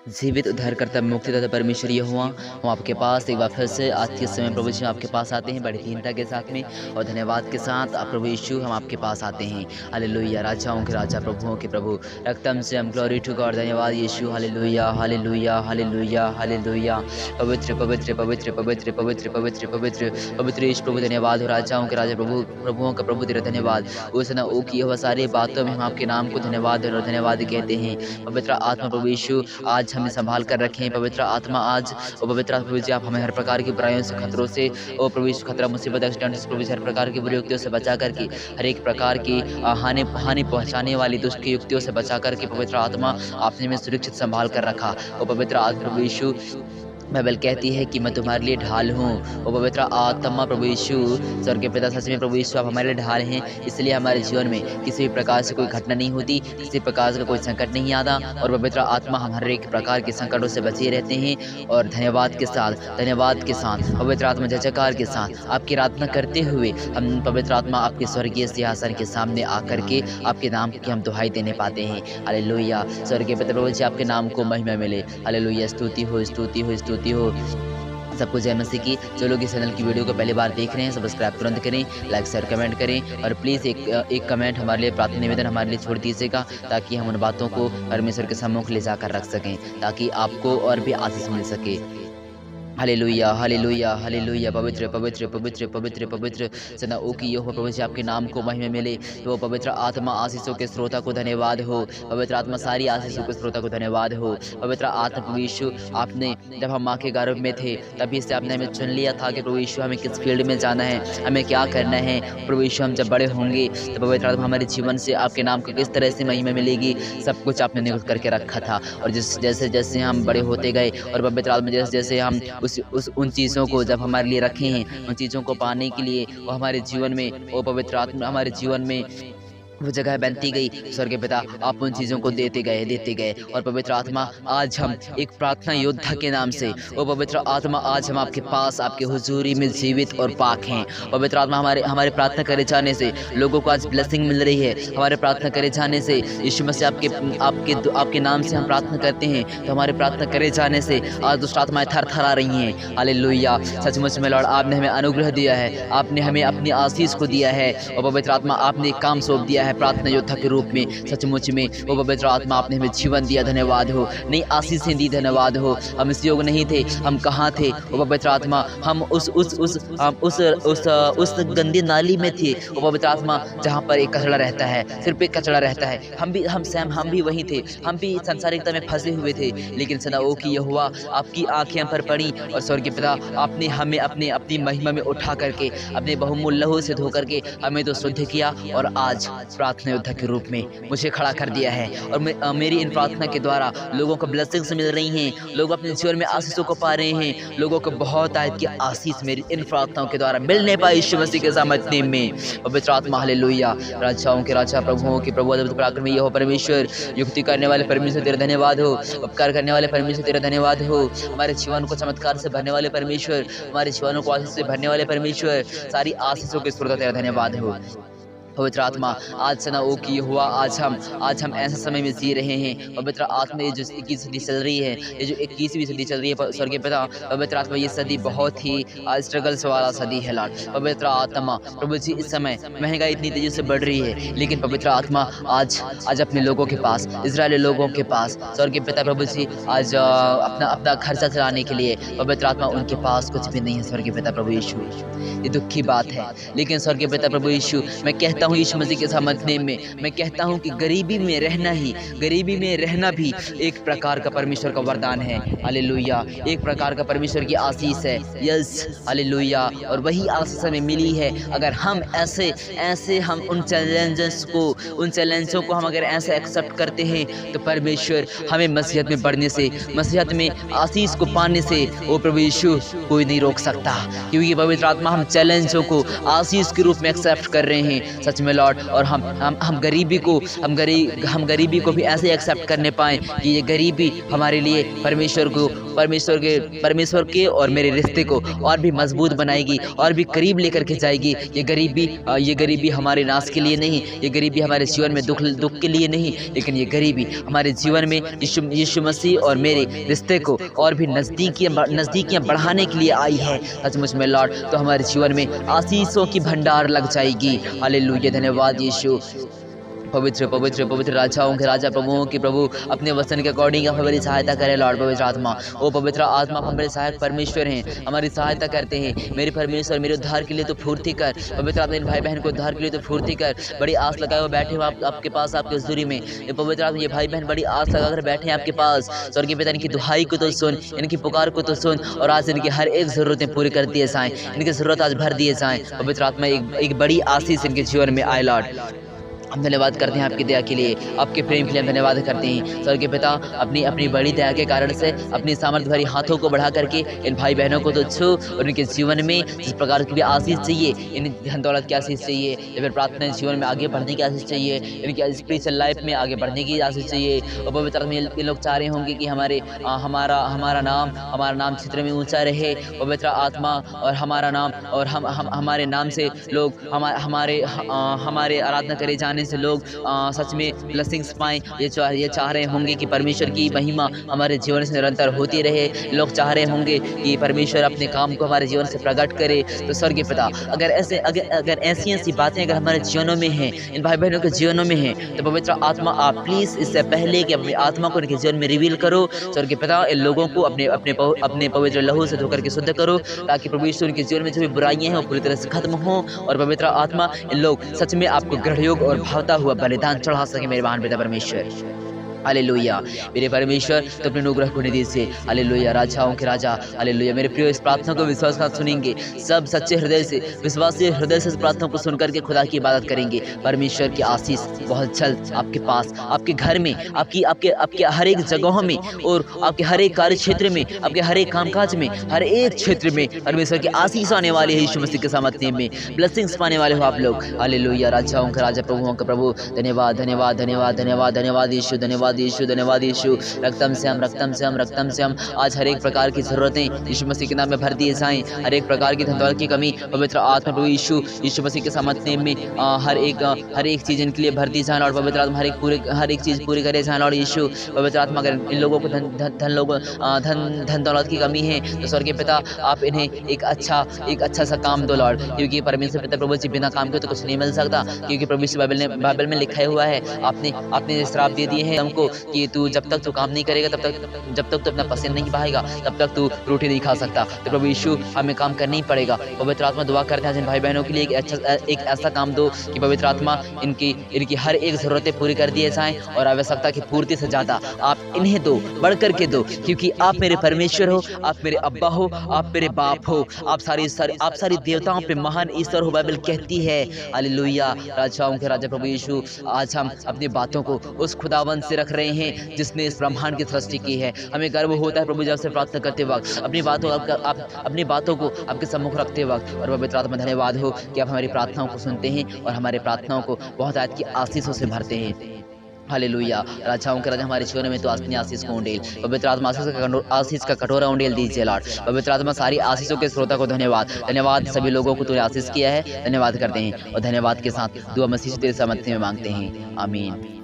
जीवित उद्धारकर्ता मुक्तिदाता परमेश्वर यहोवा, हम आपके पास एक बार फिर से आज के समय प्रभु जी आपके पास आते हैं बड़ी दीनता के साथ में और धन्यवाद के साथ। आप प्रभु यीशु हम आपके पास आते हैं। हालेलुया, राजाओं के राजा प्रभुओं के प्रभु, रक्तम से हम ग्लोरी टू गॉड। धन्यवाद Yeshu. Hallelujah hallelujah hallelujah hallelujah. पवित्र पवित्र पवित्र पवित्र पवित्र पवित्र पवित्र पवित्र यीशु प्रभु, धन्यवाद हो। राजाओं के राजा प्रभु, प्रभुओं का प्रभु तेरा धन्यवाद। उस न ओ की वह सारी बातों में हम आपके नाम को धन्यवाद और धन्यवाद कहते हैं। पवित्र आत्मा प्रभु यीशु आज हमें संभाल कर रखें। पवित्र आत्मा आज ओ पवित्र प्रभु जी आप हमें हर प्रकार की बुराइयों से, खतरों से, ओ प्रभु यीशु खतरा, मुसीबत, एक्सीडेंट से प्रभु जी हर प्रकार की बुरी युक्तियों से बचा करके, हर एक प्रकार की हानि पहुंचाने वाली दुष्ट की युक्तियों से बचा करके पवित्र आत्मा आपने हमें सुरक्षित संभाल कर रखा। ओ पवित्र आत्मा प्रभु यीशु, बाइबल कहती है कि मैं तुम्हारे लिए ढाल हूँ। और पवित्र आत्मा प्रभु यीशु, स्वर्ग के पिता, सच में प्रभु यीशु आप हमारे लिए ढाल हैं। इसलिए हमारे जीवन में किसी भी प्रकार से कोई घटना नहीं होती, किसी प्रकार का कोई संकट नहीं आता और पवित्र आत्मा हम हर एक प्रकार के संकटों से बचे रहते हैं। और धन्यवाद के साथ पवित्र आत्मा जयकार के साथ आपकी आराधना करते हुए हम पवित्र आत्मा आपके स्वर्गीय सिंहासन के सामने आकर के आपके नाम की हम दुहाई देने पाते हैं। हालेलुया, स्वर्ग के पिता प्रभु जी आपके नाम को महिमा मिले। हालेलुया, स्तुति हो स्तुति हो स्तुति हो। सबको जय मसीह की। जो लोग इस चैनल की वीडियो को पहली बार देख रहे हैं, सब्सक्राइब तुरंत करें, लाइक शेयर कमेंट करें और प्लीज़ एक कमेंट हमारे लिए, प्रार्थना निवेदन हमारे लिए छोड़ दीजिएगा, ताकि हम उन बातों को परमेश्वर के सम्मुख ले जाकर रख सकें, ताकि आपको और भी आशीष मिल सके। Hallelujah hallelujah hallelujah. पवित्र पवित्र पवित्र पवित्र पवित्र सदा ओ की यहोवा प्रभु जी आपके नाम को महिमा मिले। तो पवित्र आत्मा आशीषों के स्रोता को धन्यवाद हो। पवित्र आत्मा सारी आशीषों के स्रोता को धन्यवाद हो। पवित्र आत्मा प्रभु यीशु, आपने जब हम माँ के गर्भ में थे तभी से आपने हमें चुन लिया था कि प्रभु यीशु हमें किस फील्ड में जाना है, हमें क्या करना है। प्रभु यीशु हम जब बड़े होंगे तो पवित्र आत्मा हमारे जीवन से आपके नाम को किस तरह से महिमा मिलेगी, सब कुछ आपने नियुक्त करके रखा था। और जैसे जैसे हम बड़े होते गए और पवित्र आत्मा जैसे जैसे हम उन चीज़ों को जब हमारे लिए रखे हैं, उन चीज़ों को पाने के लिए वो हमारे जीवन में, वो पवित्र आत्मा हमारे जीवन में वो जगह बनती गई। स्वर्ग के पिता आप उन चीज़ों को देते गए और पवित्र आत्मा आज हम एक प्रार्थना योद्धा के नाम से, वो पवित्र आत्मा आज हम आपके पास, आपके हुजूरी में जीवित और पाक हैं। पवित्र आत्मा हमारे प्रार्थना करे जाने से लोगों को आज ब्लेसिंग मिल रही है। हमारे प्रार्थना करे जाने से यीशु मसीह आपके नाम से हम प्रार्थना करते हैं, तो हमारे प्रार्थना करे जाने से आज दुष्ट आत्माएं थरथरा रही हैं। हालेलुया, सचमुच में लॉर्ड आपने हमें अनुग्रह दिया है, आपने हमें अपनी आशीष को दिया है और पवित्र आत्मा आपने एक काम सौंप दिया है प्रार्थना योद्धा के रूप में। सचमुच में वो पवित्र आत्मा आपने हमें जीवन दिया, धन्यवाद हो। नई आशीषें दी, धन्यवाद हो। हम इस योग नहीं थे, हम कहाँ थे वो पवित्र आत्मा, हम उस गंदी नाली में थे वो पवित्र आत्मा, जहाँ पर एक कचरा रहता है, सिर्फ एक कचरा रहता है। हम भी वहीं थे, हम भी संसारिकता में फंसे हुए थे, लेकिन सदा ओ की यहोवा आपकी आंखें हम पर पड़ी और स्वर्गीय पिता आपने हमें अपनी महिमा में उठा करके, अपने बहुमूल्य लहू से धो करके हमें तो शुद्ध किया और आज प्रार्थना योद्धा के रूप में मुझे खड़ा कर दिया है। और मेरी इन प्रार्थना के द्वारा लोगों को ब्लेसिंग्स मिल रही हैं, लोग अपने जीवन में आशीषों को पा रहे हैं, लोगों को बहुत आयत की आशीष मेरी इन प्रार्थनाओं के द्वारा मिलने पाई यीशु मसीह के सामर्थ्य में। पवित्र आत्मा हालेलुया, राजाओं के राजा, प्रभुओं के प्रभु, अद्भुत पराक्रमी यहोवा परमेश्वर, युक्ति करने वाले परमेश्वर तेरा धन्यवाद हो। उपकार करने वाले परमेश्वर तेरा धन्यवाद हो। हमारे जीवन को चमत्कार से भरने वाले परमेश्वर, हमारे जीवनों को आशीष से भरने वाले परमेश्वर, सारी आशीषों के स्रोत तेरा धन्यवाद हो। पवित्र आत्मा आज सना ओ की हुआ, आज हम ऐसा समय में जी रहे हैं। पवित्र आत्मा ये जो 21वीं सदी चल रही है, ये जो 21वीं सदी चल रही है स्वर्गीय पिता, पवित्र आत्मा ये सदी बहुत ही स्ट्रगल्स वाला सदी है लॉर्ड। पवित्र आत्मा प्रभु जी इस समय महंगाई इतनी तेजी से बढ़ रही है, लेकिन पवित्र आत्मा आज अपने लोगों के पास, इजरायली लोगों के पास स्वर्गीय पिता प्रभु जी आज अपना खर्चा चलाने के लिए पवित्र आत्मा उनके पास कुछ भी नहीं है। स्वर्गीय पिता प्रभु यीशु, ये दुख की बात है, लेकिन स्वर्गीय पिता प्रभु यीशु, मैं कहता हूँ यीशु मसीह के सामर्थ्य में, मैं कहता हूँ कि गरीबी में रहना भी एक प्रकार का परमेश्वर का वरदान है। हालेलुया, एक प्रकार का परमेश्वर की आशीष है। यस हालेलुया, और वही आशीष हमें मिली है अगर हम ऐसे हम उन चैलेंजों को हम अगर ऐसे एक्सेप्ट करते हैं, तो परमेश्वर हमें मसीहत में बढ़ने से, मसीहत में आशीष को पाने से वो प्रभु यीशु कोई नहीं रोक सकता, क्योंकि पवित्र आत्मा हम चैलेंजों को आशीष के रूप में एक्सेप्ट कर रहे हैं। सच में लॉर्ड। और हम गरीबी को भी ऐसे एक्सेप्ट करने पाएँ कि ये गरीबी हमारे लिए परमेश्वर के और मेरे रिश्ते को और भी मजबूत बनाएगी, और भी करीब लेकर के जाएगी। ये गरीबी हमारे नाश के लिए नहीं, ये गरीबी हमारे जीवन में दुख के लिए नहीं, लेकिन ये गरीबी हमारे जीवन में यीशु मसीह और मेरे रिश्ते को और भी नज़दीकियाँ बढ़ाने के लिए आई है। सचमुच में लॉर्ड, तो हमारे जीवन में आशीषों की भंडार लग जाएगी। हालेलुया, धन्यवाद यीशु। पवित्र पवित्र पवित्र राजाओं के राजा, प्रभुओं के प्रभु, अपने वचन के अकॉर्डिंग हमारी सहायता करें लॉर्ड। पवित्र आत्मा, ओ पवित्र आत्मा, हमारे सहायक परमेश्वर हैं, हमारी सहायता करते हैं। मेरे परमेश्वर, मेरे उद्धार के लिए तो फुर्ती कर। पवित्र आत्मा, इन भाई बहन को उद्धार के लिए तो फुर्ती कर। बड़ी आस लगाए हुए बैठे हो आपके पास, आपके हज़ूरी में। ये पवित्र आत्मा, ये भाई बहन बड़ी आस लगाकर बैठे हैं आपके पास। स्वर्गीय पिता, इनकी दुहाई को तो सुन, इनकी पुकार को तो सुन, और आज इनकी हर एक ज़रूरतें पूरी कर दिए जाएँ, इनकी ज़रूरत आज भर दिए जाएँ। पवित्र आत्मा, एक बड़ी आशीष इनके जीवन में आए लॉर्ड। हम धन्यवाद करते हैं आपकी दया के लिए, आपके प्रेम के लिए हम धन्यवाद करते हैं। स्वर्गीय पिता, अपनी बड़ी दया के कारण से अपनी सामर्थ्य भरी हाथों को बढ़ा करके इन भाई बहनों को तो छू, और उनके जीवन में जिस प्रकार की भी आशीष चाहिए, इन धन दौलत की आशीष चाहिए, या फिर प्रार्थना जीवन में आगे बढ़ने की आशीष चाहिए, इनकी स्पिरिचुअल लाइफ में आगे बढ़ने की आशीष चाहिए। और पवित्र में ये लोग चाह रहे होंगे कि हमारा नाम क्षेत्र में ऊँचा रहे। पवित्र आत्मा, और हमारा नाम और हमारे नाम से लोग हमारे आराधना करे जाने से लोग सच में ब्लेसिंग्स पाएं। ये चाह रहे होंगे कि परमेश्वर की महिमा हमारे जीवन से निरंतर होती रहे। लोग चाह रहे होंगे कि परमेश्वर अपने काम को हमारे जीवन से प्रकट करे। तो स्वर्गीय पिता, अगर ऐसी बातें अगर हमारे जीवनों में हैं, इन भाई बहनों के जीवनों में हैं, तो पवित्र आत्मा, आप प्लीज़ इससे पहले कि अपनी आत्मा को इनके जीवन में रिवील करो। स्वर्गीय पिता, इन लोगों को अपने पवित्र लहू से धोकर के शुद्ध करो, ताकि प्रभु यीशु उनके जीवन में जो भी बुराइयां हैं वो पूरी तरह से खत्म हो। और पवित्र आत्मा, इन लोग सच में आपको गृह योग और भावता हुआ बलिदान चढ़ा सके मेरे महान पिता परमेश्वर। हालेलुया, मेरे परमेश्वर, तो अपने अनुग्रह को निधि से। हालेलुया, राजाओं के राजा। हालेलुया, मेरे प्रिय, इस प्रार्थना को विश्वास के साथ सुनेंगे। सब सच्चे हृदय से, विश्वासी हृदय से इस प्रार्थना को सुन करके खुदा की इबादत करेंगे। परमेश्वर की आशीष बहुत जल्द आपके पास, आपके घर में, आपके हर एक जगहों में, और आपके हर एक कार्य क्षेत्र में, आपके हर एक कामकाज में, हर एक क्षेत्र में परमेश्वर की आशीष आने वाली है। यीशु मसीह के सामर्थ्य में ब्लेसिंग्स पाने वाले हो आप लोग। हालेलुया, राजाओं का राजा, प्रभुओं का प्रभु। धन्यवाद धन्यवाद धन्यवाद धन्यवाद धन्यवाद यीशु, धन्यवाद यीशु, धन्यवाद यीशु। रक्तम से हम आज हर एक प्रकार की ज़रूरतें यीशु मसीह के नाम में भर दिए जाएं। हर एक प्रकार की धन दौलत की कमी पवित्र आत्मा प्रभु यीशु मसीह के सामर्थ्य में हर एक चीज़ इनके लिए भर दी जाए। और पवित्र आत्मा हर एक चीज़ पूरी करे जाए। और यीशु, पवित्र आत्मा, अगर इन लोगों को धन दौलत की कमी है, तो स्वर्गीय पिता, आप इन्हें एक अच्छा सा काम दो लॉर्ड, क्योंकि परमेश्वर पिता प्रभु जी, बिना काम के तो कुछ नहीं मिल सकता। क्योंकि प्रभु यीशु बाइबल में लिखा हुआ है, आपने श्राप दे दिए हैं हमको कि तू जब तक तू काम नहीं करेगा, जब तक तू अपना पसीना नहीं बहाएगा, तब तक तू रोटी नहीं खा सकता। तो प्रभु यीशु, हमें काम करना ही पड़ेगा। पवित्र आत्मा, दुआ करते हैं जिन भाई बहनों के लिए एक ऐसा काम दो कि पवित्र आत्मा इनकी हर एक ज़रूरतें पूरी कर दिए जाएँ, और आवश्यकता की पूर्ति से ज़्यादा आप इन्हें दो, बढ़ करके दो, क्योंकि आप मेरे परमेश्वर हो, आप मेरे अब्बा हो, आप मेरे बाप हो, आप सारी देवताओं पे महान ईश्वर हो, बाइबल कहती है। हालेलुया, राजाओं के राजा प्रभु यीशु, आज हम अपनी बातों को उस खुदावन से रख रहे हैं जिसने इस ब्रह्मांड की सृष्टि की है। हमें गर्व होता है प्रभु जब से प्रार्थना करते वक्त, अपनी बातों को आपके सम्मुख रखते वक्त। और पवित्र आत्मा, धन्यवाद हो कि आप हमारी प्रार्थनाओं को सुनते हैं और हमारे प्रार्थनाओं को बहुत आयत की आशीषों से भरते हैं। हालेलुया, राजाओं के राजा, हमारे जीवन में तो अपनी आशीष को उंडेल। पवित्र आत्मा, आशीष का कटोरा उंडेल दीजिए लॉर्ड। पवित्र आत्मा, सारी आशीषों के श्रोता को धन्यवाद सभी लोगों को तूने आशीष किया है, धन्यवाद करते हैं। और धन्यवाद के साथ दुआ मसीह तेरे सामर्थ्य में मांगते हैं, आमीन।